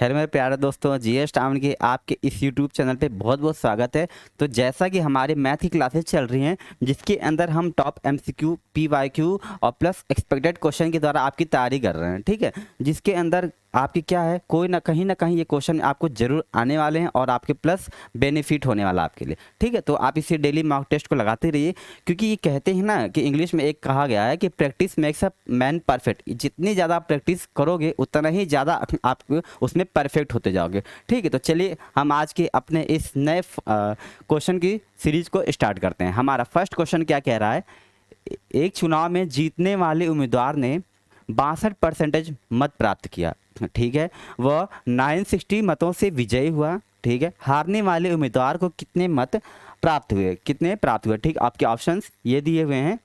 Hello मेरे प्यारे दोस्तों, जीएस टाउन के आपके इस यूट्यूब चैनल पे बहुत बहुत स्वागत है। तो जैसा कि हमारे मैथ की क्लासेस चल रही हैं जिसके अंदर हम टॉप एमसीक्यू, पीवाईक्यू और प्लस एक्सपेक्टेड क्वेश्चन के द्वारा आपकी तैयारी कर रहे हैं, ठीक है। जिसके अंदर आपकी क्या है, कोई ना कहीं ये क्वेश्चन आपको जरूर आने वाले हैं और आपके प्लस बेनिफिट होने वाला आपके लिए, ठीक है। तो आप इसे डेली मॉक टेस्ट को लगाते रहिए, क्योंकि ये कहते हैं ना कि इंग्लिश में एक कहा गया है कि practice makes a man perfect. जितनी ज़्यादा आप प्रैक्टिस करोगे उतना ही ज़्यादा आप उसमें परफेक्ट होते जाओगे, ठीक है। तो चलिए हम आज के अपने इस नए क्वेश्चन की सीरीज को स्टार्ट करते हैं। हमारा फर्स्ट क्वेश्चन क्या कह रहा है, एक चुनाव में जीतने वाले उम्मीदवार ने 62% मत प्राप्त किया, ठीक है। वह 960 मतों से विजयी हुआ, ठीक है। हारने वाले उम्मीदवार को कितने मत प्राप्त हुए, ठीक। आपके ऑप्शंस ये दिए हुए हैं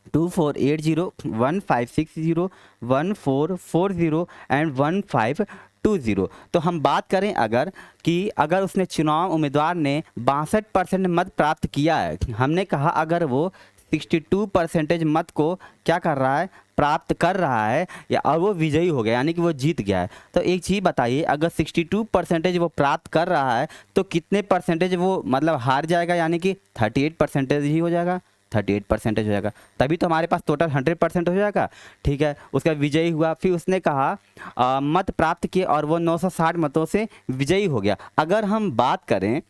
2480, 1560, 1440 एंड 1520। तो हम बात करें अगर उसने चुनाव उम्मीदवार ने 62% मत प्राप्त किया है, हमने कहा अगर वो 62% मत को क्या कर रहा है, प्राप्त कर रहा है, या और वो विजयी हो गया यानी कि वो जीत गया है। तो एक चीज़ बताइए, अगर 62% वो प्राप्त कर रहा है तो कितने परसेंटेज वो मतलब हार जाएगा, यानी कि 38% ही हो जाएगा, 38% हो जाएगा। तभी तो हमारे पास टोटल 100% हो जाएगा, ठीक है। उसका विजयी हुआ, फिर उसने कहा मत प्राप्त किए और वो 960 मतों से विजयी हो गया। अगर हम बात करें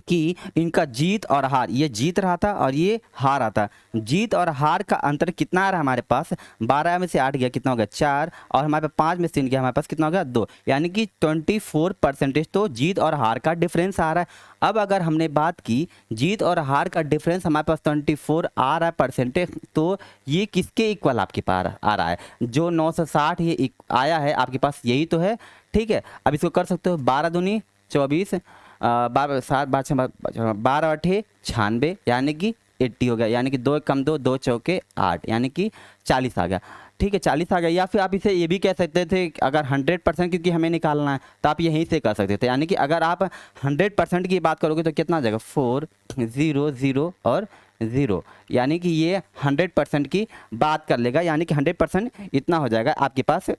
कि इनका जीत और हार, ये जीत रहा था और ये हार रहा था, जीत और हार का अंतर कितना आ रहा है हमारे पास, 12 में से 8 गया कितना हो गया 4, और हमारे पास 5 में से 3 गया हमारे पास कितना हो गया 2, यानी कि 24% तो जीत और हार का डिफरेंस आ रहा है। अब अगर हमने बात की जीत और हार का डिफरेंस हमारे पास 24 आ रहा है परसेंटेज, तो ये किसके इक्वल आपके पास आ रहा है, जो 960 ये आया है आपके पास यही तो है, ठीक है। अब इसको कर सकते हो 12 दूनी 24, 12 अठे 96, यानी कि 80 हो गया, यानी कि 2 कम 2, 2 चौके 8, यानी कि 40 आ गया, ठीक है। 40 आ गया। या फिर आप इसे ये भी कह सकते थे अगर 100%, क्योंकि हमें निकालना है तो आप यहीं से कर सकते थे, यानी कि अगर आप 100% की बात करोगे तो कितना आ जाएगा 4 0 0 और 0, यानी कि ये 100% की बात कर लेगा, यानी कि 100% इतना हो जाएगा आपके पास,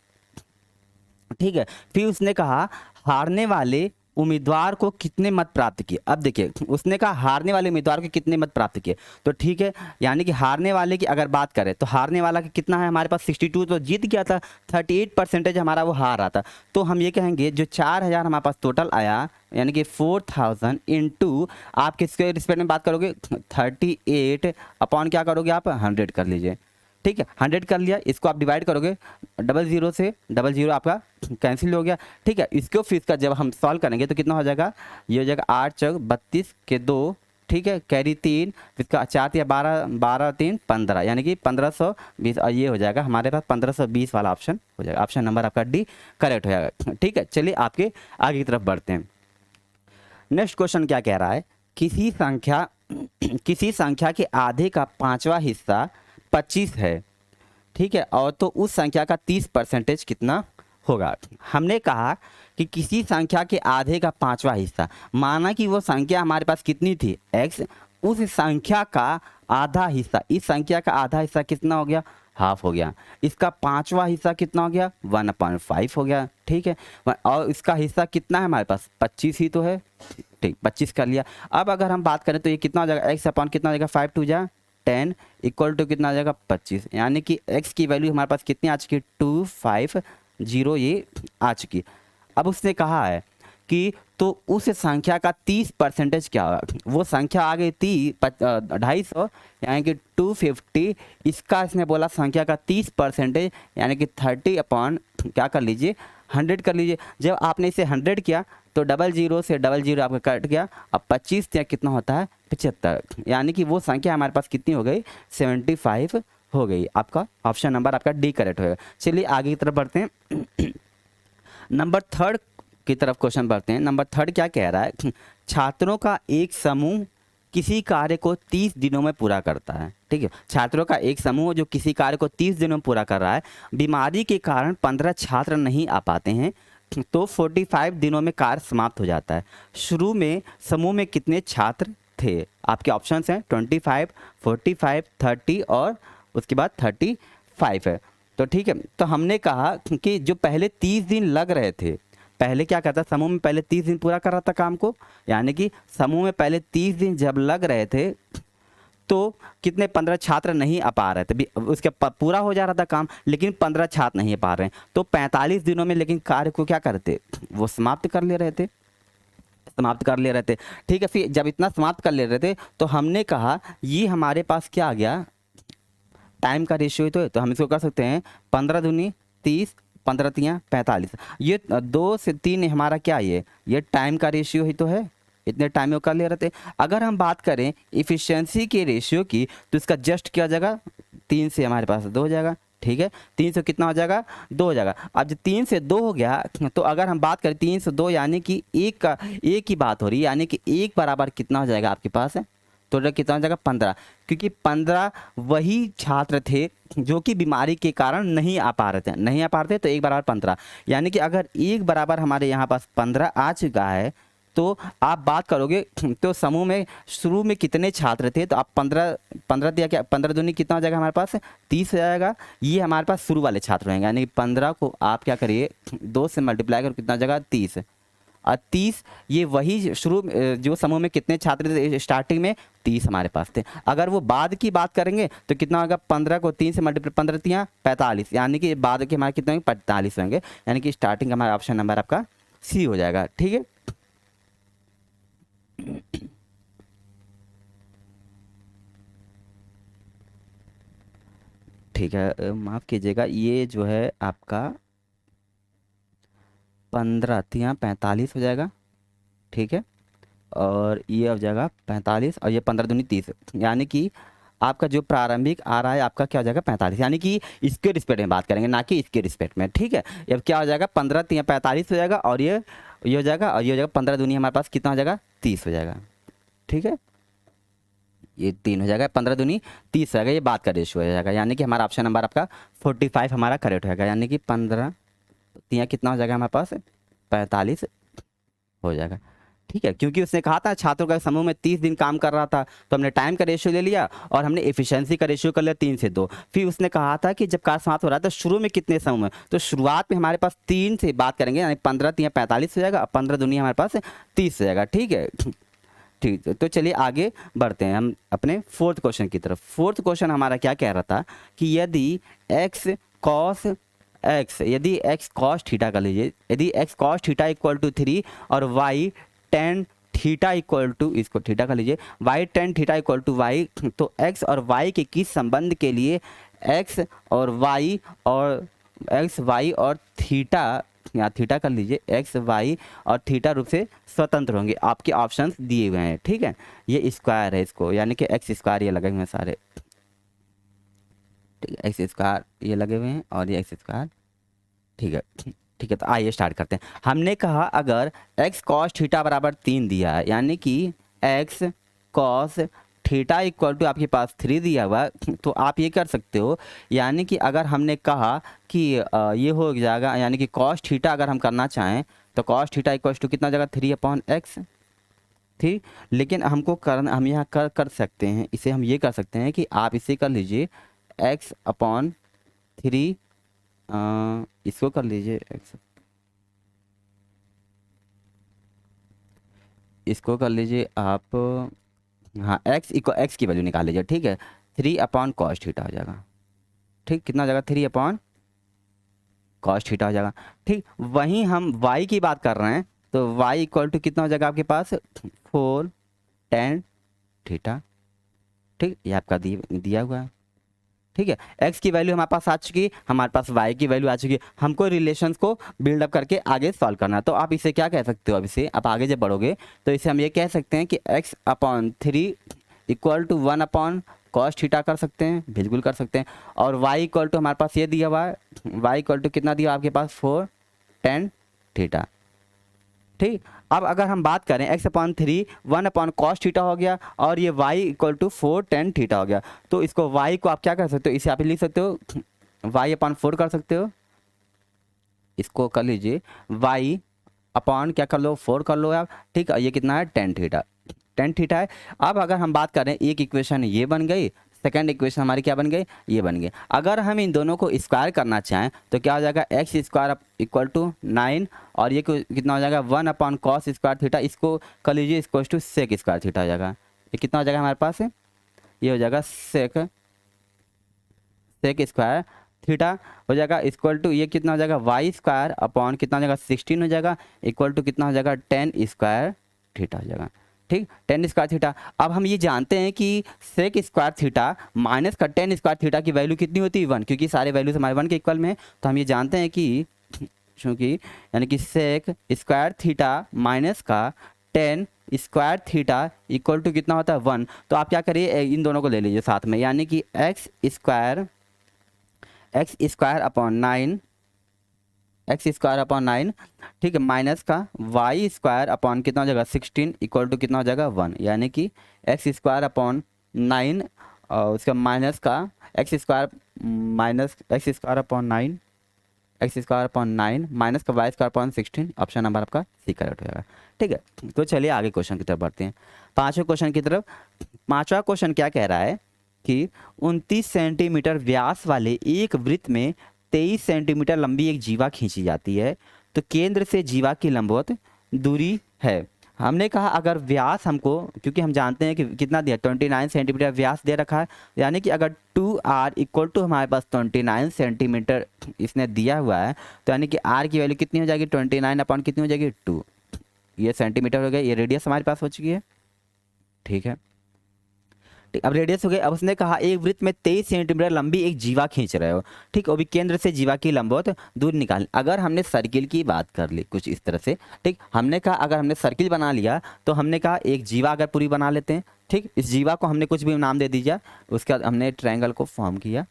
ठीक है। फिर उसने कहा हारने वाले उम्मीदवार को कितने मत प्राप्त किए। अब देखिए उसने कहा हारने वाले उम्मीदवार को कितने मत प्राप्त किए, तो ठीक है, यानी कि हारने वाले की अगर बात करें तो हारने वाला की कितना है हमारे पास 62, तो जीत गया था, 38% हमारा वो हार रहा था। तो हम ये कहेंगे जो 4000 हमारे पास टोटल आया, यानी कि 4000 इंटू आप किसके रिस्पेक्ट में बात करोगे 38 अपॉन क्या करोगे आप 100 कर लीजिए, ठीक है। 100 कर लिया, इसको आप डिवाइड करोगे 00 से 00 आपका कैंसिल हो गया, ठीक है। इसको फिर इसका जब हम सॉल्व करेंगे तो कितना हो जाएगा, ये हो जाएगा 8 चौक 32 के 2, ठीक है, कैरी 3, इसका 4 या 12, 12 3 15, यानी कि 1520, और ये हो जाएगा हमारे पास 1520 वाला ऑप्शन हो जाएगा। ऑप्शन नंबर आपका डी करेक्ट हो जाएगा, ठीक है। चलिए आपके आगे की तरफ बढ़ते हैं। नेक्स्ट क्वेश्चन क्या कह रहा है, किसी संख्या के आधे का 5वां हिस्सा 25 है, ठीक है, और तो उस संख्या का 30% कितना होगा। हमने कहा कि किसी संख्या के आधे का 5वां हिस्सा, माना कि वो संख्या हमारे पास कितनी थी x, उस संख्या का आधा हिस्सा, इस संख्या का आधा हिस्सा कितना हो गया, हाफ हो गया। इसका 5वां हिस्सा कितना हो गया 1/5 हो गया, ठीक है। और इसका हिस्सा कितना है हमारे पास 25 ही तो है, ठीक, 25 कर लिया। अब अगर हम बात करें तो ये कितना हो जाएगा x अपॉन कितना हो जाएगा 5 2 जा 10 इक्वल टू कितना आ जाएगा 25, यानी कि x की वैल्यू हमारे पास कितनी आ चुकी है 250 ये आ चुकी। अब उसने कहा है कि तो उस संख्या का 30% क्या होगा, वो संख्या आ गई थी 250, यानी कि 250, इसका इसने बोला संख्या का 30%, यानी कि 30 अपॉन क्या कर लीजिए 100 कर लीजिए। जब आपने इसे 100 किया तो 00 से 00 आपका कट गया, अब 25 या कितना होता है 75, यानी कि वो संख्या हमारे पास कितनी हो गई 75 हो गई। आपका ऑप्शन नंबर आपका डी करेक्ट होगा। चलिए आगे की तरफ बढ़ते हैं। नंबर 3 की तरफ क्वेश्चन बढ़ते हैं। नंबर 3 क्या कह रहा है, छात्रों का एक समूह किसी कार्य को 30 दिनों में पूरा करता है, ठीक है। छात्रों का एक समूह जो किसी कार्य को 30 दिनों में पूरा कर रहा है, बीमारी के कारण 15 छात्र नहीं आ पाते हैं, तो 45 दिनों में कार्य समाप्त हो जाता है। शुरू में समूह में कितने छात्र थे, आपके ऑप्शंस हैं 25, 45, 30 और उसके बाद 35 है। तो ठीक है, तो हमने कहा कि जो पहले 30 दिन लग रहे थे पहले क्या करता, समूह में पहले 30 दिन पूरा कर रहा था काम को, यानी कि समूह में पहले 30 दिन जब लग रहे थे तो कितने 15 छात्र नहीं आ पा रहे थे, उसके पूरा हो जा रहा था काम, लेकिन 15 छात्र नहीं आ पा रहे हैं, तो 45 दिनों में लेकिन कार्य को क्या करते, वो समाप्त कर ले रहे थे, समाप्त कर ले रहे थे। ठीक है, फिर जब इतना समाप्त कर ले रहे थे तो हमने कहा ये हमारे पास क्या आ गया, टाइम का रेशियो तो है, तो हम इसको कर सकते हैं 15 दूनी 30, 15 तियाँ 45, ये 2 से 3 हमारा क्या है, ये टाइम का रेशियो ही तो है, इतने टाइम में कर ले रहे थे। अगर हम बात करें इफिशियंसी के रेशियो की तो इसका जस्ट क्या हो जाएगा, 3 से हमारे पास 2 हो जाएगा। ठीक है, 3 से कितना हो जाएगा, 2 हो जाएगा। अब जब 3 से 2 हो गया तो अगर हम बात करें 3 से 2 यानी कि एक की बात हो रही है, यानी कि 1 बराबर कितना हो जाएगा आपके पास है, टोटल कितना हो जाएगा 15, क्योंकि 15 वही छात्र थे जो कि बीमारी के कारण नहीं आ पा रहे थे, नहीं आ पा रहे थे, तो 1 बराबर 15, यानी कि अगर 1 बराबर हमारे यहाँ पास 15 आ चुका है तो आप बात करोगे तो समूह में शुरू में कितने छात्र थे, तो आप 15 दिया, क्या 15 दूनी कितना हो जाएगा हमारे पास 30 हो जाएगा, ये हमारे पास शुरू वाले छात्र रहेंगे, यानी 15 को आप क्या करिए 2 से मल्टीप्लाई कर कितना हो जाएगा 30, और 30 ये वही शुरू जो समूह में कितने छात्र थे स्टार्टिंग में 30 हमारे पास थे। अगर वो बाद की बात करेंगे तो कितना होगा, 15 को 3 से मल्टीप्लाई 15 तियाँ 45, यानी कि बाद के हमारे कितने 45 होंगे, यानी कि स्टार्टिंग हमारा ऑप्शन नंबर आपका सी हो जाएगा। ठीक है, ठीक है, माफ़ कीजिएगा, ये जो है आपका 15 तियाँ 45 हो जाएगा। ठीक है, और ये हो जाएगा 45 और ये 15 दूनी 30, यानी कि आपका जो प्रारंभिक आ रहा है आपका क्या हो जाएगा 45, यानी कि इसके रिस्पेक्ट में बात करेंगे ना कि इसके रिस्पेक्ट में। ठीक है, अब क्या हो जाएगा 15 तियाँ 45 हो जाएगा, और ये हो जाएगा, और ये हो जाएगा 15 दूनी हमारे पास कितना हो जाएगा 30 हो जाएगा। ठीक है, ये 3 हो जाएगा, 15 दूनी 30 हो जाएगा, ये बात का रेशियो हो जाएगा, यानी कि हमारा ऑप्शन नंबर आपका 45 हमारा करेक्ट होगा, यानी कि 15 तियाँ कितना हो जाएगा हमारे पास 45 हो जाएगा। ठीक है, क्योंकि उसने कहा था छात्रों का समूह में 30 दिन काम कर रहा था, तो हमने टाइम का रेशियो ले लिया और हमने एफिशिएंसी का रेशियो कर लिया 3 से 2। फिर उसने कहा था कि जब कार्य समाप्त हो रहा था शुरू में कितने समूह में, तो शुरुआत में हमारे पास 3 से बात करेंगे, यानी 15 तियाँ 45 हो जाएगा, 15 दूनी हमारे पास 30 हो जाएगा। ठीक है, ठीक है, तो चलिए आगे बढ़ते हैं हम अपने फोर्थ क्वेश्चन की तरफ। फोर्थ क्वेश्चन हमारा क्या कह रहा था कि यदि एक्स कॉस एक्स, यदि एक्स कॉस थीटा कर लीजिए, यदि x cos theta equal to 3 और y tan theta equal to, इसको थीटा कर लीजिए, y tan theta equal to y, तो एक्स और वाई के किस संबंध के लिए एक्स और वाई और थीटा, यहाँ थीटा कर लीजिए, एक्स वाई और थीटा रूप से स्वतंत्र होंगे, आपके ऑप्शंस दिए हुए हैं। ठीक है, ये स्क्वायर है इसको, यानी कि एक्स स्क्वायर ये लगे हुए हैं सारे, ठीक है, एक्स स्क्वायर ये लगे हुए हैं और ये एक्स स्क्वायर। ठीक है, ठीक है, तो आइए स्टार्ट करते हैं। हमने कहा अगर x कॉस थीटा बराबर 3 दिया है, यानी कि x cos theta equal to आपके पास 3 दिया हुआ है, तो आप ये कर सकते हो, यानी कि अगर हमने कहा कि ये हो जाएगा, यानी कि कॉस थीटा अगर हम करना चाहें तो कॉस थीटा इक्वल टू कितना जाएगा 3/x। ठीक, लेकिन हमको करना, हम यहाँ कर सकते हैं, इसे हम ये कर सकते हैं कि आप इसे कर लीजिए x/3, इसको कर लीजिए इसको कर लीजिए आप, हाँ x की वैल्यू निकाल लीजिए। ठीक है, 3/cos थीटा हो जाएगा। ठीक, कितना हो जाएगा 3/cos थीटा हो जाएगा। ठीक, वहीं हम y की बात कर रहे हैं तो y इक्वल टू कितना हो जाएगा आपके पास 4 tan थीटा। ठीक, ये आपका दिया हुआ है। ठीक है, x की वैल्यू हमारे पास आ चुकी है, हमारे पास y की वैल्यू आ चुकी है, हमको रिलेशंस को बिल्डअप करके आगे सॉल्व करना है। तो आप इसे क्या कह सकते हो, अब इसे आप आगे जब बढ़ोगे तो इसे हम ये कह सकते हैं कि x/3 equal to 1/cos theta कर सकते हैं, बिल्कुल कर सकते हैं। और y इक्वल टू हमारे पास ये दिया हुआ है, y इक्वल टू कितना दिया आपके पास 4 tan थीटा। ठीक, अब अगर हम बात करें x/3 1/cos थीटा हो गया और ये y equal to 4 tan theta हो गया, तो इसको y को आप क्या कर सकते हो, इसे आप लिख सकते हो y/4 कर सकते हो, इसको कर लीजिए y/ क्या कर लो 4 कर लो आप। ठीक है, ये कितना है tan थीटा, tan थीटा है। अब अगर हम बात करें एक इक्वेशन ये बन गई, सेकंड इक्वेशन हमारी क्या बन गई, ये बन गई। अगर हम इन दोनों को स्क्वायर करना चाहें तो क्या हो जाएगा, एक्स स्क्वायर इक्वल टू 9 और ये कितना हो जाएगा 1 अपॉन कॉस स्क्वायर थीटा, इसको कर लीजिए इसको टू सेक स्क्वायर थीटा हो जाएगा। ये कितना हो जाएगा हमारे पास है, ये हो जाएगा सेक स्क्वायर थीटा हो जाएगा इक्वल टू ये कितना हो जाएगा वाई स्क्वायर अपॉन कितना हो जाएगा 16 हो जाएगा इक्वल टू कितना हो जाएगा 10 स्क्वायर थीटा हो जाएगा। ठीक, 10 स्क्वायर थीटा। अब हम ये जानते हैं कि सेक स्क्वायर थीटा माइनस का 10 स्क्वायर थीटा की वैल्यू कितनी होती है 1, क्योंकि सारे वैल्यूज हमारे 1 के इक्वल में है। तो हम ये जानते हैं कि चूँकि यानी कि सेक स्क्वायर थीटा माइनस का 10 स्क्वायर थीटा इक्वल टू कितना होता है 1। तो आप क्या करिए इन दोनों को ले लीजिए साथ में, यानी कि एक्स स्क्वायर अपॉन 9, ठीक है, माइनस का वाई स्क्वायर अपॉन कितना हो जाएगा 16 इक्वल टू कितना हो जाएगा 1, यानी कि एक्स स्क्वायर अपॉन 9 और उसका माइनस का एक्स स्क्वायर अपॉन 9 माइनस का y square upon 16, option number आपका सी करेक्ट हो जाएगा। ठीक है, तो चलिए आगे क्वेश्चन की तरफ बढ़ते हैं, पांचवें क्वेश्चन की तरफ। पांचवा क्वेश्चन क्या कह रहा है कि 29 सेंटीमीटर व्यास वाले एक वृत्त में 23 सेंटीमीटर लंबी एक जीवा खींची जाती है, तो केंद्र से जीवा की लंबवत दूरी है। हमने कहा अगर व्यास हमको, क्योंकि हम जानते हैं कि कितना दिया 29 सेंटीमीटर व्यास दे रखा है, यानी कि अगर 2r इक्वल टू हमारे पास 29 सेंटीमीटर इसने दिया हुआ है, तो यानी कि r की वैल्यू कितनी हो जाएगी 29 अपॉन कितनी हो जाएगी 2, ये सेंटीमीटर हो गया, ये रेडियस हमारे पास हो चुकी है। ठीक है, अब रेडियस हो गया। अब उसने कहा एक वृत्त में 23 सेंटीमीटर लंबी एक जीवा खींच रहे हो, ठीक, वो भी केंद्र से जीवा की लंबवत दूर निकाल। अगर हमने सर्किल की बात कर ली कुछ इस तरह से, ठीक, हमने कहा अगर हमने सर्किल बना लिया तो हमने कहा एक जीवा अगर पूरी बना लेते हैं, ठीक, इस जीवा को हमने कुछ भी नाम दे दीजिए, उसके बाद हमने ट्रायंगल को फॉर्म किया,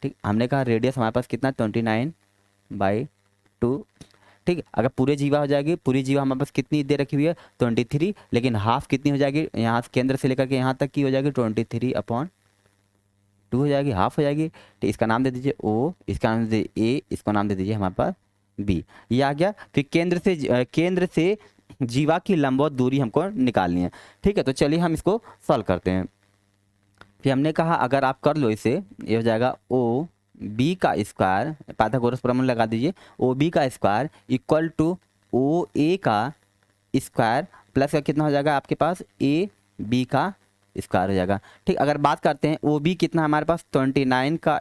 ठीक, हमने कहा रेडियस हमारे पास कितना 29/2, ठीक, अगर पूरे जीवा हो जाएगी, पूरी जीवा हमारे पास कितनी दे रखी हुई है 23, लेकिन हाफ कितनी हो जाएगी यहाँ से केंद्र से लेकर के यहाँ तक की हो जाएगी 23/2 हो जाएगी, हाफ हो जाएगी। तो इसका नाम दे दीजिए ओ, इसका नाम दे दीजिए ए, इसको नाम दे दीजिए हमारे पास बी, ये आ गया। फिर केंद्र से जीवा की लंबवत दूरी हमको निकालनी है। ठीक है, तो चलिए हम इसको सॉल्व करते हैं। फिर हमने कहा अगर आप कर लो इसे, ये हो जाएगा ओ बी का स्क्वायर, पाइथागोरस प्रमेय लगा दीजिए, ओ बी का स्क्वायर इक्वल टू ओ ए का स्क्वायर प्लस का कितना हो जाएगा आपके पास ए बी का स्क्वायर हो जाएगा। ठीक, अगर बात करते हैं ओ बी कितना हमारे पास 29/2 का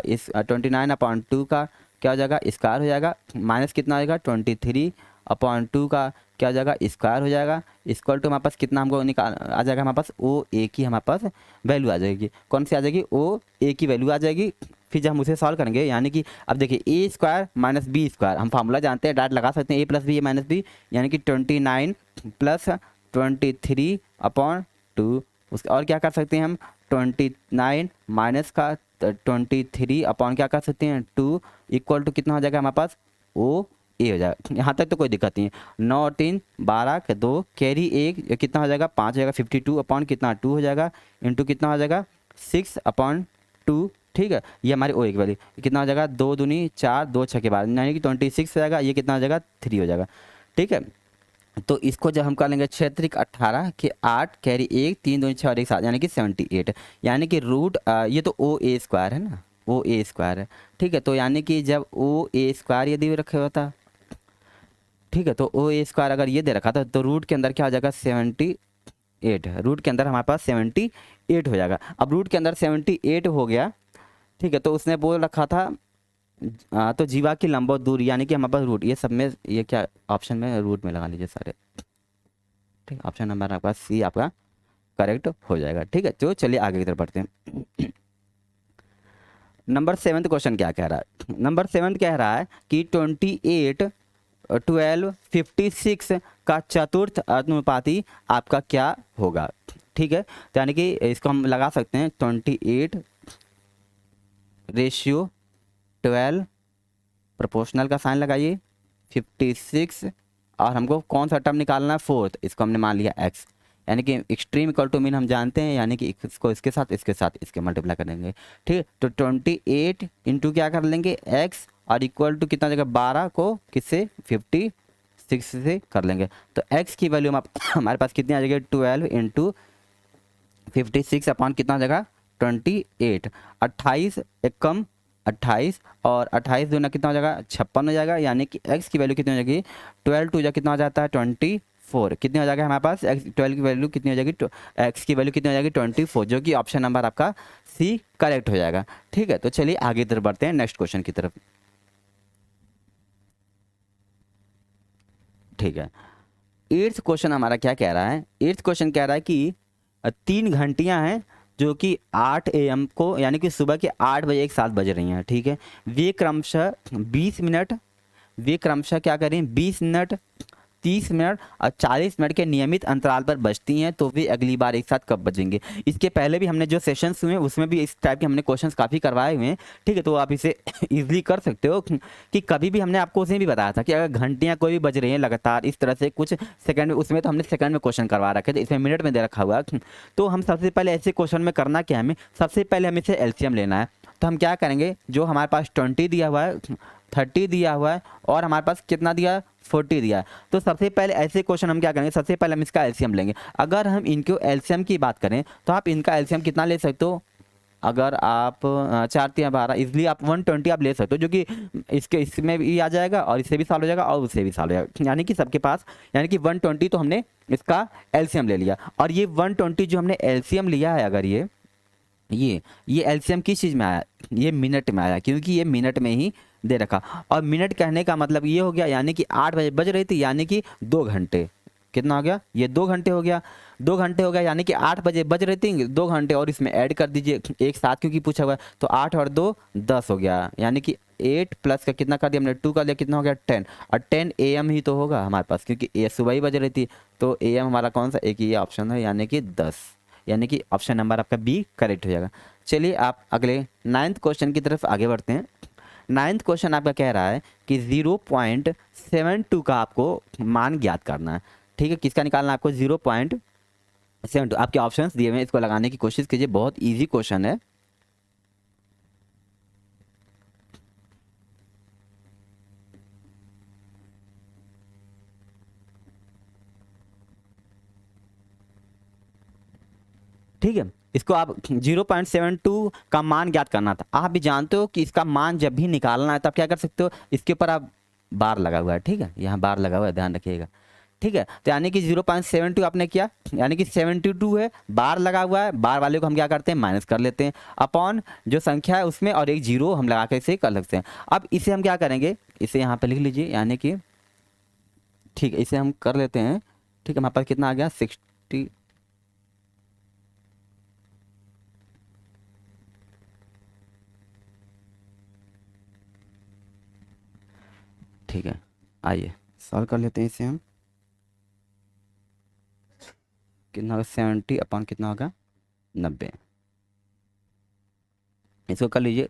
क्या हो जाएगा स्क्वायर हो जाएगा, माइनस कितना हो जाएगा 23/2 का क्या हो जाएगा स्क्वायर हो जाएगा, इक्वल टू हमारे पास कितना हमको निकाल आ जाएगा, हमारे पास ओ ए की हमारे पास वैल्यू आ जाएगी। कौन सी आ जाएगी, ओ ए की वैल्यू आ जाएगी। फिर जब हम उसे सॉल्व करेंगे, यानी कि अब देखिए ए स्क्वायर माइनस बी स्क्वायर, हम फार्मूला जानते हैं, डायरेक्ट लगा सकते हैं, ए प्लस बी माइनस बी, यानी कि 29 प्लस 23/2, उसके और क्या कर सकते हैं हम 29 माइनस का 23 अपॉन क्या कर सकते हैं 2 इक्वल टू कितना हो जाएगा हमारे पास ओ ए हो जाएगा। यहाँ तक तो कोई दिक्कत नहीं है। 9 और 3 12 के 2 कैरी 1 कितना हो जाएगा 5 हो जाएगा, 52 अपॉन कितना 2 हो जाएगा, इंटू कितना हो जाएगा 6/2। ठीक है, ये हमारी ओ एक वैल्यू कितना हो जाएगा 2 दूनी 4 2 6 के बाद यानी कि 26 हो जाएगा, ये कितना हो जाएगा 3 हो जाएगा। ठीक है, तो इसको जब हम कर लेंगे 6 × 18 के 8 कैरी 1 3 2 6 और 1 7 यानी कि 78, यानी कि रूट ये तो ओ ए स्क्वायर है ना, ओ ए स्क्वायर है। ठीक है, तो यानी कि जब ओ ए स्क्वायर यदि रखे होता, ठीक है, तो ओ ए स्क्वायर अगर ये दे रखा था तो रूट के अंदर क्या हो जाएगा 78 है, रूट के अंदर हमारे पास 78 हो जाएगा। अब रूट के अंदर 78 हो गया, ठीक है, तो उसने बोल रखा था तो जीवा की लंबवत दूरी यानी कि हमारे पास रूट, ये सब में ये क्या ऑप्शन में रूट में लगा लीजिए सारे। ठीक, ऑप्शन नंबर आपका सी आपका करेक्ट हो जाएगा। ठीक है, तो चलिए आगे की तरफ बढ़ते हैं। नंबर 7 क्वेश्चन क्या कह रहा है, नंबर 7 कह रहा है कि 28 12 56 का चतुर्थ अनुपाती आपका क्या होगा। ठीक है, तो यानी कि इसको हम लगा सकते हैं 28/12 प्रोपोर्शनल का साइन लगाइए 56 और हमको कौन सा टर्म निकालना है 4th, इसको हमने मान लिया x, यानी कि एक्सट्रीम इक्वल टू मीन हम जानते हैं, यानी कि इसको इसके साथ इसके मल्टीप्लाई करेंगे। ठीक है, तो 28 इंटू क्या कर लेंगे x और इक्वल टू कितना जगह 12 को किससे 56 से कर लेंगे, तो x की वैल्यू हमारे पास कितनी आ जाएगी 12 इंटू 56 अपॉन कितना जगह 28, 28 एक कम 28 और 28 दूना कितना हो जाएगा 56 हो जाएगा, यानी कि x की वैल्यू कितनी हो जाएगी 12 टू जा कितना हो जाता है 24, कितनी हो जाएगा हमारे पास x 12 की वैल्यू कितनी हो जाएगी x की वैल्यू कितनी हो जाएगी 24, जो कि ऑप्शन नंबर आपका सी करेक्ट हो जाएगा। ठीक है, तो चलिए आगे तरफ बढ़ते हैं नेक्स्ट क्वेश्चन की तरफ। ठीक है, एट्थ क्वेश्चन हमारा क्या कह रहा है, एट्थ क्वेश्चन कह रहा है कि 3 घंटियां हैं जो कि 8 AM को यानी कि सुबह के 8 बजे एक साथ बज रही हैं। ठीक है, वे क्रमशः 20 मिनट, वे क्रमशः क्या करें 20 मिनट, 30 मिनट और 40 मिनट के नियमित अंतराल पर बजती हैं, तो वे अगली बार एक साथ कब बजेंगे। इसके पहले भी हमने जो सेशंस हुए उसमें भी इस टाइप के हमने क्वेश्चंस काफ़ी करवाए हुए हैं। ठीक है, तो आप इसे इजीली कर सकते हो कि कभी भी हमने आपको उसमें भी बताया था कि अगर घंटियां कोई भी बज रही हैं लगातार इस तरह से कुछ सेकंड में, उसमें तो हमने सेकंड में क्वेश्चन करवा रखे थे, इसमें मिनट में दे रखा हुआ है। तो हम सबसे पहले ऐसे क्वेश्चन में करना क्या है, हमें सबसे पहले हमें इसे एलसीएम लेना है। तो हम क्या करेंगे, जो हमारे पास 20 दिया हुआ है, 30 दिया हुआ है और हमारे पास कितना दिया है 40 दिया है, तो सबसे पहले ऐसे क्वेश्चन हम क्या करेंगे, सबसे पहले हम इसका एलसीएम लेंगे। अगर हम इनके एलसीएम की बात करें तो आप इनका एलसीएम कितना ले सकते हो, अगर आप 4 3 12 इजली आप 120 आप ले सकते हो, जो कि इसमें भी आ जाएगा और इससे भी सॉल्व हो जाएगा और उससे भी सॉल्व हो जाएगा, यानी कि सबके पास यानी कि 120 तो हमने इसका एलसीएम ले लिया। और ये 120 जो हमने एलसीएम लिया है, अगर ये एलसीएम किस चीज़ में आया, ये मिनट में आया, क्योंकि ये मिनट में ही दे रखा। और मिनट कहने का मतलब ये हो गया, यानी कि 8 बजे बज रही थी, यानी कि 2 घंटे, कितना हो गया ये 2 घंटे हो गया, 2 घंटे हो गया, यानी कि 8 बजे बज रही थी 2 घंटे और इसमें ऐड कर दीजिए एक साथ क्योंकि पूछा हुआ है, तो 8 और 2 10 हो गया, यानी कि 8 प्लस का कितना कर दिया हमने 2 कर दिया, कितना हो गया 10, और 10 AM ही तो होगा हमारे पास क्योंकि ये सुबह ही बज रही थी, तो AM हमारा कौन सा एक ही ऑप्शन है, यानी कि 10, यानी कि ऑप्शन नंबर आपका बी करेक्ट हो जाएगा। चलिए आप अगले 9th क्वेश्चन की तरफ आगे बढ़ते हैं। 9th क्वेश्चन आपका कह रहा है कि 0.72 का आपको मान ज्ञात करना है। ठीक है, किसका निकालना है आपको 0.72, आपके ऑप्शंस दिए हुए हैं, इसको लगाने की कोशिश कीजिए, बहुत इजी क्वेश्चन है। ठीक है, इसको आप 0.72 का मान ज्ञात करना था। आप भी जानते हो कि इसका मान जब भी निकालना है तब क्या कर सकते हो, इसके ऊपर आप बार लगा हुआ है। ठीक है, यहाँ बार लगा हुआ है, ध्यान रखिएगा। ठीक है, तो यानी कि 0.72 आपने किया, यानी कि 72 है, बार लगा हुआ है, बार वाले को हम क्या करते हैं माइनस कर लेते हैं अपॉन जो संख्या है उसमें, और एक जीरो हम लगा के इसे कर सकते हैं। अब इसे हम क्या करेंगे, इसे यहाँ पे लिख लीजिए, यानी कि ठीक है इसे हम कर लेते हैं। ठीक है, हमारे पास कितना आ गया 60, ठीक है आइए सॉल्व कर लेते हैं इसे हम। कितना होगा 70 अपॉन कितना होगा 90, इसको कर लीजिए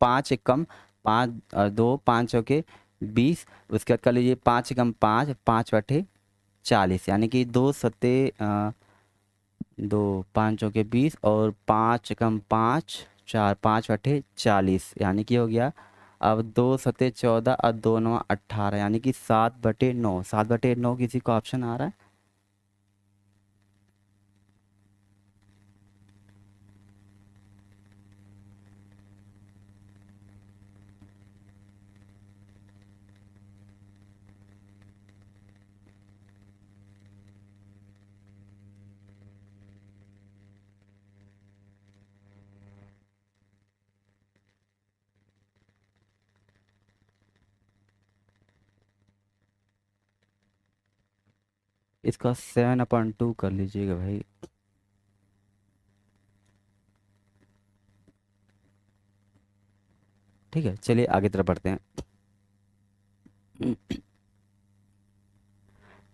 5 एक कम 5 और 2 5 के 20, उसके बाद कर लीजिए 5 कम 5 5 बटे 40, यानी कि 2 सत्ते 2 5 के 20 और 5 कम 5 4 5 बटे 40, यानी कि हो गया अब 2 सत्ते 14 और 2 9 18, यानी कि 7/9, 7/9 किसी का ऑप्शन आ रहा है। इसका 7/2 कर लीजिएगा भाई। ठीक है, चलिए आगे तरफ बढ़ते हैं।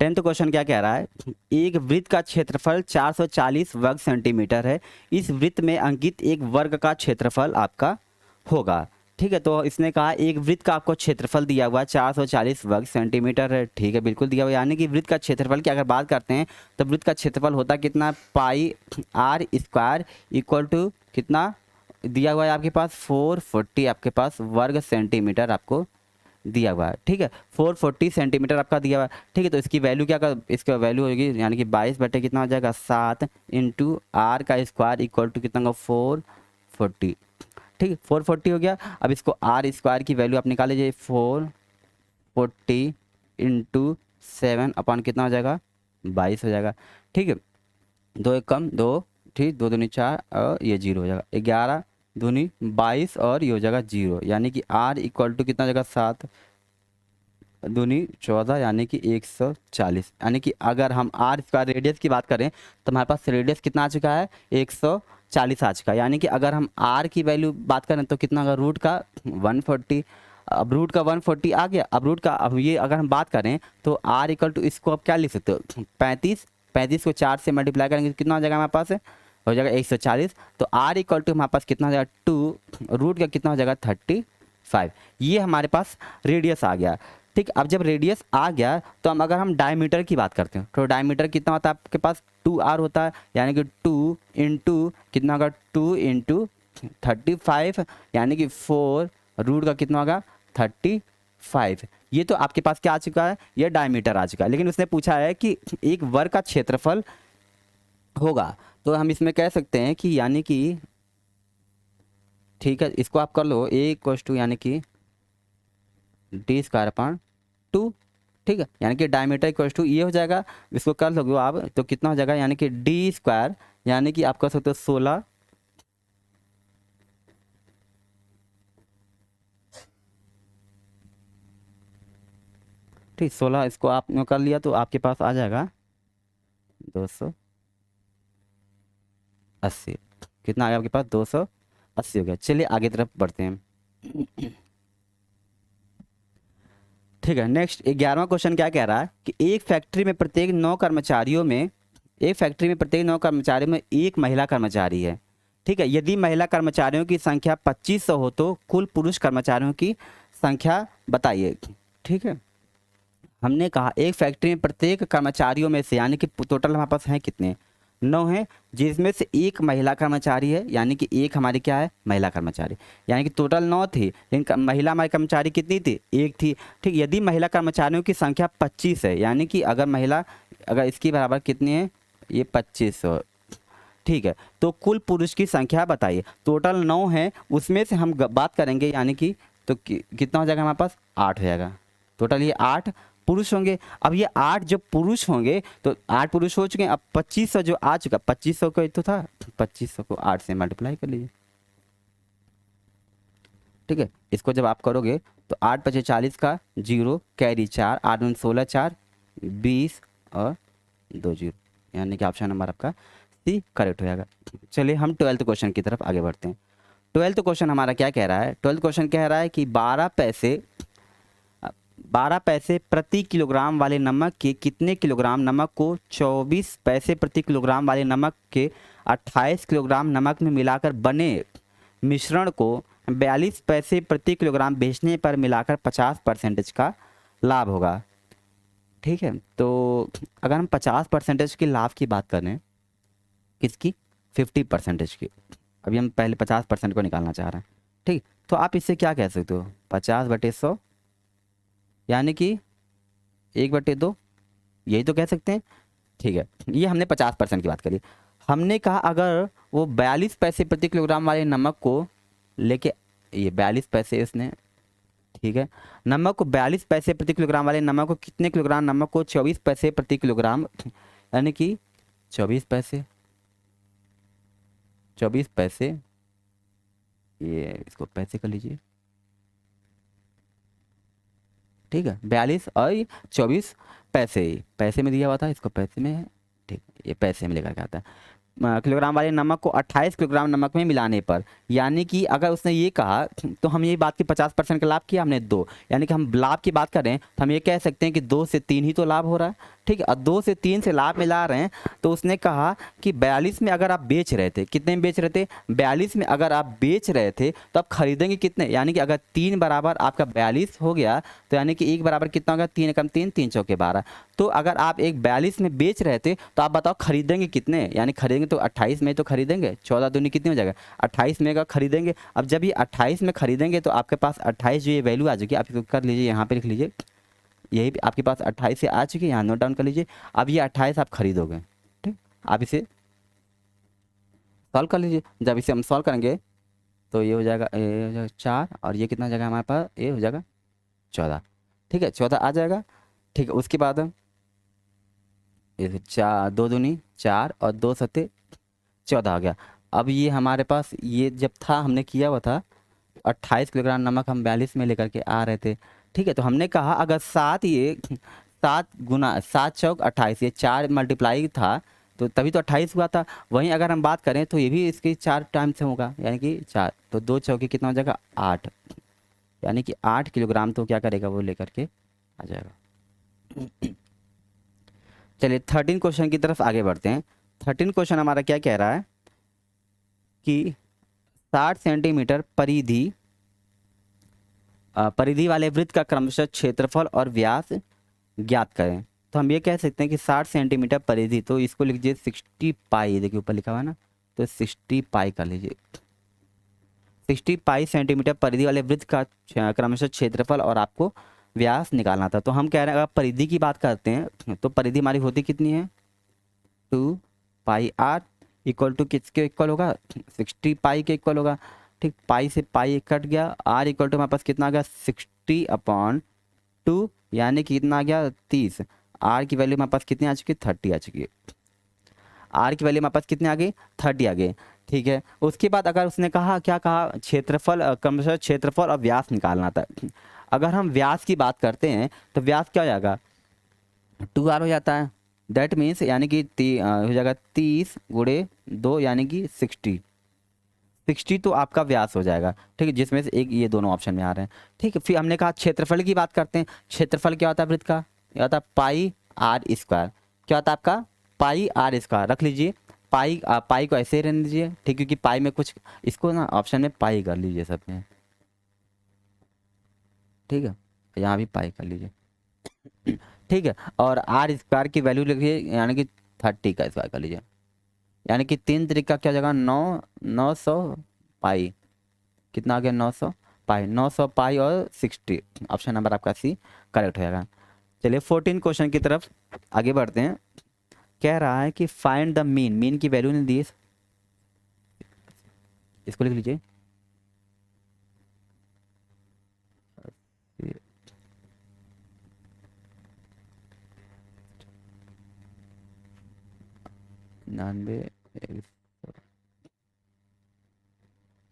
10th क्वेश्चन क्या कह रहा है, एक वृत्त का क्षेत्रफल 440 वर्ग सेंटीमीटर है, इस वृत्त में अंकित एक वर्ग का क्षेत्रफल आपका होगा। ठीक है, तो इसने कहा एक वृत्त का आपको क्षेत्रफल दिया हुआ है 440 वर्ग सेंटीमीटर है। ठीक है, बिल्कुल दिया हुआ, यानी कि वृत्त का क्षेत्रफल की अगर बात करते हैं तो वृत्त का क्षेत्रफल होता कितना पाई आर स्क्वायर इक्वल टू कितना दिया हुआ है आपके पास 440 आपके पास वर्ग सेंटीमीटर आपको दिया हुआ है, ठीक है। 440 सेंटीमीटर आपका दिया हुआ है, ठीक है। तो इसकी वैल्यू क्या कर, इसका वैल्यू होगी यानी कि 22 बटे कितना हो जाएगा 7 इंटू आर का स्क्वायर इक्वल टू कितना होगा 440, ठीक है। 440 हो गया। अब इसको आर स्क्वायर की वैल्यू आप निकाल लीजिए, 440 इंटू 7 अपॉन कितना हो जाएगा 22 हो जाएगा, ठीक है। 2 एक कम 2, ठीक, 2 दूनी 4 और ये 0 हो जाएगा, 11 दूनी 22 और ये हो जाएगा 0, यानी कि आर इक्वल टू कितना हो जाएगा 7 दूनी 14 यानी कि 140। यानी कि अगर हम आर स्क्वायर रेडियस की बात करें तो हमारे पास रेडियस कितना आ चुका है 140 आ चुका है। यानी कि अगर हम आर की वैल्यू बात करें तो कितना होगा रूट का 140। अब रूट का 140 आ गया। अब रूट का अब ये अगर हम बात करें तो आर इक्वल टू इसको आप क्या लिख सकते हो 35 को 4 से मल्टीप्लाई करेंगे तो कितना हो जाएगा हमारे पास हो जाएगा 140। तो आर इक्वल टू हमारे पास कितना हो जाएगा 2, रूट का कितना हो जाएगा 35। ये हमारे पास रेडियस आ गया, ठीक। अब जब रेडियस आ गया तो अगर हम डायमीटर की बात करते हैं तो डायमीटर कितना होता है आपके पास 2r होता है, यानी कि 2 इंटू कितना होगा 2 इंटू 35 यानी कि 4, रूट का कितना होगा 35। ये तो आपके पास क्या आ चुका है, ये डायमीटर आ चुका है। लेकिन उसने पूछा है कि एक वर्ग का क्षेत्रफल होगा, तो हम इसमें कह सकते हैं कि यानी कि, ठीक है, इसको आप कर लो a इक्वल टू यानी कि डी स्क्वायर अपॉन 2, ठीक है। यानी कि डायमीटर इक्वल टू ये हो जाएगा, इसको कर लोगे आप तो कितना हो जाएगा यानी कि डी स्क्वायर यानी कि आप कर सकते हो 16, ठीक, 16 इसको आपने कर लिया तो आपके पास आ जाएगा 280। कितना आ गया आपके पास 280 हो गया। चलिए आगे तरफ बढ़ते हैं, ठीक है। नेक्स्ट 11वां क्वेश्चन क्या कह रहा है कि एक फैक्ट्री में प्रत्येक 9 कर्मचारियों में एक महिला कर्मचारी है, ठीक है। यदि महिला कर्मचारियों की संख्या 2500 हो तो कुल पुरुष कर्मचारियों की संख्या बताइए, ठीक है। हमने कहा एक फैक्ट्री में प्रत्येक कर्मचारियों में से यानी कि टोटल हमारे पास हैं कितने 9 हैं, जिसमें से एक महिला कर्मचारी है, यानी कि एक हमारी क्या है महिला कर्मचारी, यानी कि टोटल 9 थी लेकिन महिला हमारी कर्मचारी कितनी थी 1 थी, ठीक। यदि महिला कर्मचारियों की संख्या 25 है, यानी कि अगर इसकी बराबर कितनी है ये 2500, ठीक है। तो कुल पुरुष की संख्या बताइए। टोटल 9 है, उसमें से हम बात करेंगे यानी कि तो कितना हो जाएगा हमारे पास 8 हो जाएगा। टोटल ये 8 पुरुष होंगे। अब ये 8 जब पुरुष होंगे तो 8 पुरुष हो चुके हैं। अब 2500 जो आ चुका 2500 को तो था 2500 को 8 से मल्टीप्लाई कर लीजिए, ठीक है। इसको जब आप करोगे तो 8 × 40 का 0 कैरी 4 8 × 16 4 20 और 2 0, यानी कि ऑप्शन नंबर आपका सी करेक्ट हो जाएगा। चलिए हम 12th क्वेश्चन की तरफ आगे बढ़ते हैं। 12th क्वेश्चन हमारा क्या कह रहा है, 12th क्वेश्चन कह रहा है कि 12 पैसे प्रति किलोग्राम वाले नमक के कितने किलोग्राम नमक को 24 पैसे प्रति किलोग्राम वाले नमक के 28 किलोग्राम नमक में मिलाकर बने मिश्रण को 42 पैसे प्रति किलोग्राम बेचने पर मिलाकर 50% का लाभ होगा, ठीक है। तो अगर हम 50% की लाभ की बात करें, किसकी 50% की, अभी हम पहले 50% को निकालना चाह रहे हैं, ठीक। तो आप इससे क्या कह सकते हो 50/100 यानी कि 1/2, यही तो कह सकते हैं, ठीक है। ये हमने 50% की बात करी। हमने कहा अगर वो 42 पैसे प्रति किलोग्राम वाले नमक को लेके, ये 42 पैसे इसने, ठीक है, नमक को 42 पैसे प्रति किलोग्राम वाले नमक को कितने किलोग्राम नमक को 24 पैसे प्रति किलोग्राम, यानी कि 24 पैसे, ये इसको पैसे कर लीजिए, ठीक है। 42 और 24 पैसे में दिया हुआ था, इसको पैसे में है, ठीक, ये पैसे में लेकर के आता है। किलोग्राम वाले नमक को 28 किलोग्राम नमक में मिलाने पर, यानी कि अगर उसने ये कहा तो हम ये बात की 50% का लाभ किया हमने 2, यानी कि हम लाभ की बात करें तो हम ये कह सकते हैं कि 2 से 3 ही तो लाभ हो रहा है, ठीक है। और 2 से 3 से लाभ मिला रहे हैं तो उसने कहा कि 42 में अगर आप बेच रहे थे, कितने में बेच रहे थे 42 में अगर आप बेच रहे थे तो आप खरीदेंगे कितने, यानी कि अगर 3 बराबर आपका 42 हो गया तो यानी कि 1 बराबर कितना होगा 3 × 3 3 × 4 12, तो अगर आप एक 42 में बेच रहे थे तो आप बताओ खरीदेंगे कितने, यानी खरीदेंगे तो 28 में तो खरीदेंगे, 14 दूनी कितनी हो जाएगा 28 में का खरीदेंगे। अब जब ये 28 में खरीदेंगे तो आपके पास 28 जो ये वैल्यू आ जाएगी, आप इसको कर लीजिए, यहाँ पे लिख लीजिए, यही आपके पास 28 से आ चुकी है, यहाँ नोट डाउन कर लीजिए। अब ये 28 आप खरीदोगे, ठीक, आप इसे सॉल्व कर लीजिए। जब इसे हम सॉल्व करेंगे तो ये हो जाएगा 4, और ये कितना जाएगा हमारे पास, ये हो जाएगा 14, ठीक है, 14 आ जाएगा, ठीक है। उसके बाद ये 4, 2 दूनी 4 और 2 सत्ते 14 आ गया। अब ये हमारे पास ये जब था हमने किया हुआ था 28 किलोग्राम नमक हम 42 में लेकर के आ रहे थे, ठीक है। तो हमने कहा अगर 7 ये 7 गुना 7 चौक 28, ये 4 मल्टीप्लाई था तो तभी तो 28 हुआ था। वहीं अगर हम बात करें तो ये भी इसके 4 टाइम से होगा, यानी कि 4, तो 2 चौके कितना हो जाएगा 8, यानी कि 8 किलोग्राम तो क्या करेगा वो लेकर के आ जाएगा। चलिए 13 क्वेश्चन की तरफ आगे बढ़ते हैं। 13 क्वेश्चन हमारा क्या कह रहा है कि 60 सेंटीमीटर परिधि परिधि वाले वृत्त का क्रमशः क्षेत्रफल और व्यास ज्ञात करें। तो हम ये कह सकते हैं कि 60 सेंटीमीटर परिधि, तो इसको लिख लीजिए 60 पाई, देखिए ऊपर लिखा हुआ है ना, तो 60 पाई कर लीजिए। 60 पाई सेंटीमीटर परिधि वाले वृत्त का क्रमशः क्षेत्रफल और आपको व्यास निकालना था। तो हम कह रहे हैं अगर परिधि की बात करते हैं तो परिधि हमारी होती कितनी है 2 पाई आर इक्वल टू किसके इक्वल होगा 60 पाई के इक्वल होगा, ठीक। पाई से पाई कट गया, आर इक्वल टू हमारे पास कितना आ गया 60/2, यानी कि कितना आ गया 30। आर की वैल्यू हमारे पास कितनी आ चुकी है 30 आ चुकी है। आर की वैल्यू हमारे पास कितने आ गई 30 आ गए, ठीक है। उसके बाद अगर उसने कहा क्या कहा क्षेत्रफल क्रमशः क्षेत्रफल और व्यास निकालना था। अगर हम व्यास की बात करते हैं तो व्यास क्या हो जाएगा 2r हो जाता है, दैट मीन्स यानी कि हो जाएगा 30 गुणे 2 यानी कि 60 तो आपका व्यास हो जाएगा, ठीक है, जिसमें से एक ये दोनों ऑप्शन में आ रहे हैं, ठीक है। फिर हमने कहा क्षेत्रफल की बात करते हैं। क्षेत्रफल क्या होता है वृत्त का, क्या होता है पाई आर स्क्वायर, क्या होता है आपका पाई आर स्क्वायर, रख लीजिए पाई, पाई को ऐसे ही रहने दीजिए, ठीक, क्योंकि पाई में कुछ इसको ना ऑप्शन में पाई कर लीजिए सब में, ठीक है, यहाँ भी पाई कर लीजिए, ठीक है। और आर स्क्वायर की वैल्यू लिखिए यानी कि 30 का स्क्वायर कर लीजिए, यानी कि 3 तरीका क्या जगह 900 पाई, कितना आ गया 900 पाई, 900 पाई और 60, ऑप्शन नंबर आपका सी करेक्ट हो जाएगा। चलिए 14 क्वेश्चन की तरफ आगे बढ़ते हैं। कह रहा है कि फाइंड द मीन, मीन की वैल्यू नहीं दी, इसको लिख लीजिए 99,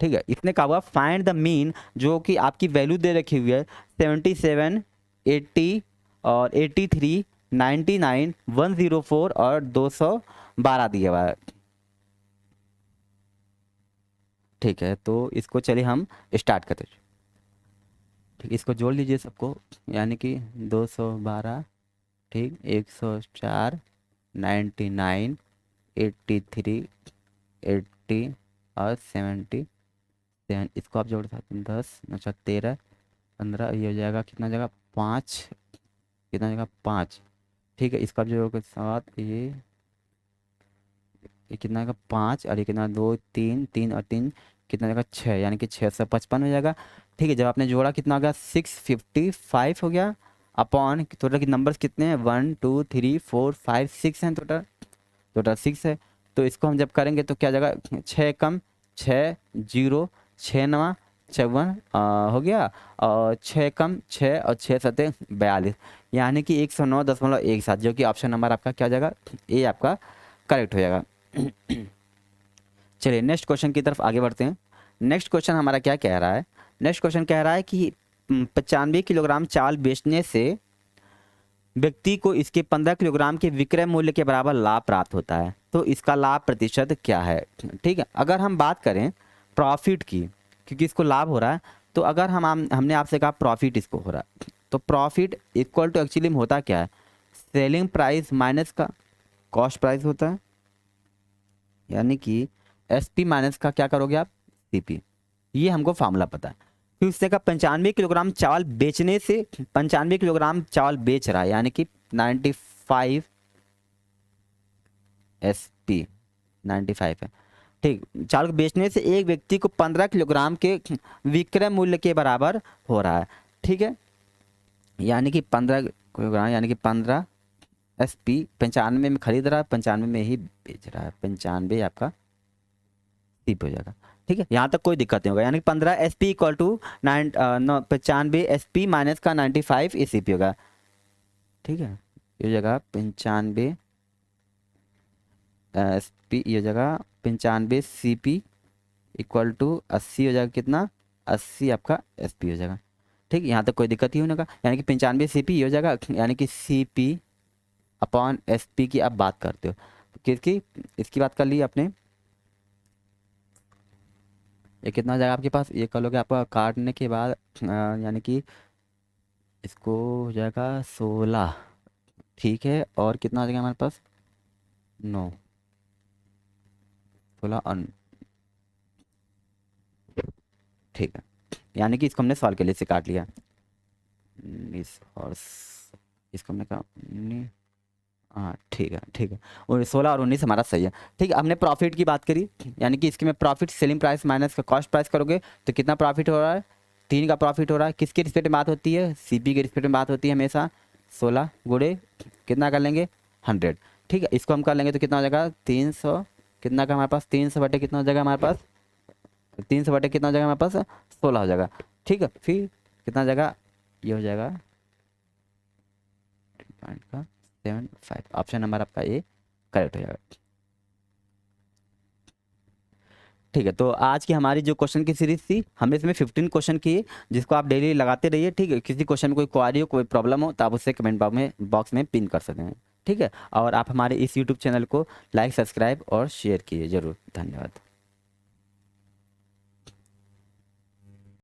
ठीक है। इसने कहा हुआ फाइंड द मीन, जो कि आपकी वैल्यू दे रखी हुई है 77, 80 और 83, 99, 104 और 212 दिया हुआ है, ठीक है। तो इसको चलिए हम स्टार्ट करते हैं, ठीक, इसको जोड़ लीजिए सबको, यानी कि 212, ठीक, 104, 99, 83, 80 और 77, इसको आप जोड़ सकते हैं 10, अच्छा 13, 15, ये हो जाएगा कितना जगह 5, कितना जगह 5, ठीक है। इसका आप जोड़ 7, ये कितना जगह 5 और ये कितना 2, 3, 3 और 3 कितना जगह 6, यानी कि 655 हो जाएगा, ठीक है। जब आपने जोड़ा कितना हो गया 655 हो गया, अपॉन टोटल के नंबर्स कितने हैं 1 2 3 4 5 6 हैं, टोटल टोटल 6 है। तो इसको हम जब करेंगे तो क्या जगह 6 कम 6 0 6 9 54 हो गया, और 6 कम 6 और 6 सते 42, यानी कि 109.17, जो कि ऑप्शन नंबर आपका क्या जाएगा ए आपका करेक्ट हो जाएगा। चलिए नेक्स्ट क्वेश्चन की तरफ आगे बढ़ते हैं। नेक्स्ट क्वेश्चन हमारा क्या कह रहा है, नेक्स्ट क्वेश्चन कह रहा है कि 95 किलोग्राम चावल बेचने से व्यक्ति को इसके 15 किलोग्राम के विक्रय मूल्य के बराबर लाभ प्राप्त होता है, तो इसका लाभ प्रतिशत क्या है, ठीक है। अगर हम बात करें प्रॉफिट की, क्योंकि इसको लाभ हो रहा है, तो अगर हमने आपसे कहा प्रॉफिट इसको हो रहा है, तो प्रॉफिट इक्वल टू एक्चुअली में होता क्या है सेलिंग प्राइस माइनस का कॉस्ट प्राइस होता है, यानी कि एसपी माइनस का क्या करोगे आप सीपी, ये हमको फार्मूला पता है। फिर उसने कहा 95 किलोग्राम चावल बेचने से, 95 किलोग्राम चावल बेच रहा है, यानी कि SP 95 है। ठीक, चावल को बेचने से एक व्यक्ति को 15 किलोग्राम के विक्रय मूल्य के बराबर हो रहा है। ठीक है, यानी कि 15 किलोग्राम यानी कि 15 SP 95 में खरीद रहा है, 95 में ही बेच रहा है, 95 आपका सीप हो जाएगा। ठीक है, यहाँ तक कोई दिक्कत नहीं होगा, यानी कि 15 SP equal to 95 SP minus का 95 ये CP होगा। ठीक है, ये जगह 95 SP, ये जगह 95 CP इक्वल टू 80 हो जाएगा, कितना 80 आपका SP हो जाएगा। ठीक, यहाँ तक कोई दिक्कत ही होने का, यानी कि 95 CP हो जाएगा, यानी कि CP अपॉन SP की आप बात करते हो, किसकी, इसकी बात कर ली आपने। ये कितना हो जाएगा आपके पास, ये कर लोगे आपका काटने के बाद यानी कि इसको हो जाएगा 16। ठीक है, और कितना आ जाएगा हमारे पास 9, 16 और, ठीक है, यानी कि इसको हमने सॉल्व के लिए से काट लिया 19 और इसको हमने कहा हाँ ठीक है, ठीक है, और 16 और 19 हमारा सही है। ठीक है, हमने प्रॉफिट की बात करी, यानी कि इसके में प्रॉफिट सेलिंग प्राइस माइनस का कॉस्ट प्राइस करोगे तो कितना प्रॉफिट हो रहा है, 3 का प्रॉफिट हो रहा है। किसके रिस्पेक्ट में बात होती है, CP के रिस्पेक्ट में बात होती है हमेशा। 16 गुणे कितना कर लेंगे 100। ठीक है, इसको हम कर लेंगे तो कितना हो जाएगा 300, कितना का हमारे पास 300 बटे कितना हो जाएगा हमारे पास, 300 बटे कितना हो जाएगा हमारे पास 16 हो जाएगा। ठीक है, फिर कितना हो जाएगा, ये हो जाएगा 3.75, ऑप्शन नंबर आपका ए करेक्ट हो जाएगा। ठीक है, तो आज की हमारी जो क्वेश्चन की सीरीज थी, हमने इसमें 15 क्वेश्चन किए, जिसको आप डेली लगाते रहिए। ठीक है, किसी क्वेश्चन में कोई क्वारी हो, कोई प्रॉब्लम हो तो आप उससे कमेंट बॉक्स में पिन कर सकते हैं। ठीक है, और आप हमारे इस यूट्यूब चैनल को लाइक, सब्सक्राइब और शेयर कीजिए जरूर। धन्यवाद।